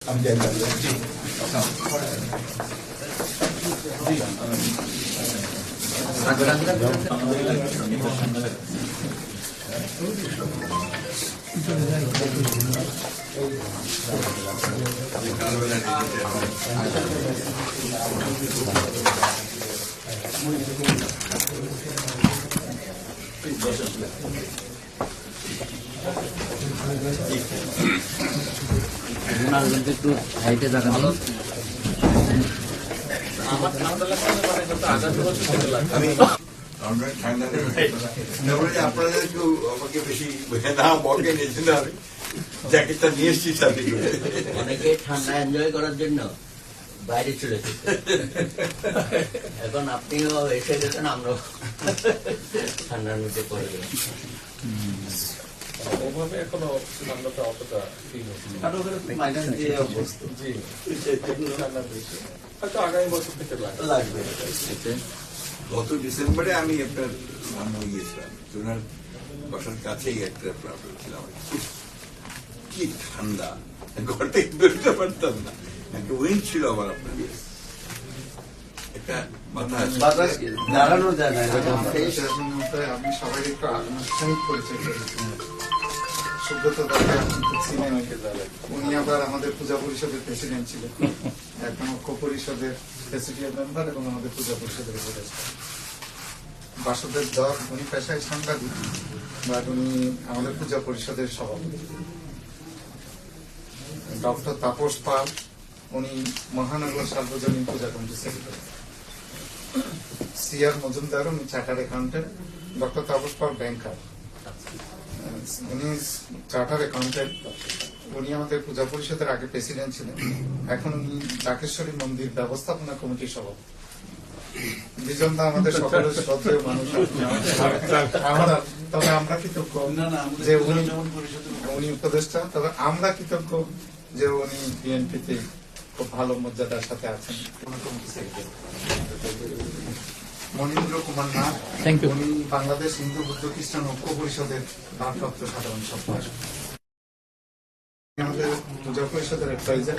আমি যাই একটু হাইটে জায়গা নেই। আপনারা একটু আমাকে বেশি না বকে নিয়েছেন আর জ্যাকেটটা নিয়ে এসছি সাথে করে। অনেকে ঠান্ডা এনজয় করার জন্য বাইরে চলে যেত, এখন আপনিও এসে গেছেন, আমরাও ঠান্ডার মধ্যে পড়ে গেলাম। ওভাবে এখনো ঠান্ডাটা অতটা ফিল হচ্ছে হয়তো আগামী বছর থেকে লাগবে। গত ডিসেম্বরে আমি আপনার গিয়েছিলাম জোনার বাসার কাছেই একটা প্রবলেম ছিল আমার, কি ঠান্ডা, ঘর থেকে বেরোতে পারতাম না, একটা উইন্ড ছিল আমার আপনার একটা বাতাস দাঁড়ানো যায় না। আমি সবাই একটু আনুষ্ঠানিক পরিচয় করেছি। সুব্রত দাদা ছিলেন, উনি আবার আমাদের পূজা পরিষদের প্রেসিডেন্ট ছিলেন, এখন ঐক্য পরিষদের প্রেসিডিয়াম মেম্বার এবং আমাদের পূজা পরিষদের উপদেষ্টা। বাসুদেব দর উনি পেশায় সাংবাদিক, বাট উনি আমাদের পূজা পরিষদের সভাপতি। ডক্টর তাপস পাল উনি মহানগর সার্বজনীন পূজা কমিটির সেক্রেটারি। সিআর মজুমদার উনি chartered accountant, doctor Tapas Pal ব্যাংকার, উনি চার্টার্ড অ্যাকাউন্টেন্ট। উনি আমাদের পূজা পরিষদের আগে প্রেসিডেন্ট ছিলেন, এখন উনি ডাকেশ্বরী মন্দির ব্যবস্থাপনা কমিটির সভাপতি। দুজন দা আমাদের সকলের শ্রদ্ধেয় মানুষ, আমরা তবে আমরা কৃতজ্ঞ যে উনি উপদেষ্টা, তবে আমরা কৃতজ্ঞ যে উনি বিএনপিতে খুব ভালো মর্যাদার সাথে আছেন। মনীন্দ্র কুমার নাথ, উনি বাংলাদেশ হিন্দু বুদ্ধ খ্রিস্টান ঐক্য পরিষদের ভারপ্রাপ্ত সাধারণ সম্পাদক, আমাদের পূজা পরিষদের অ্যাডভাইজার।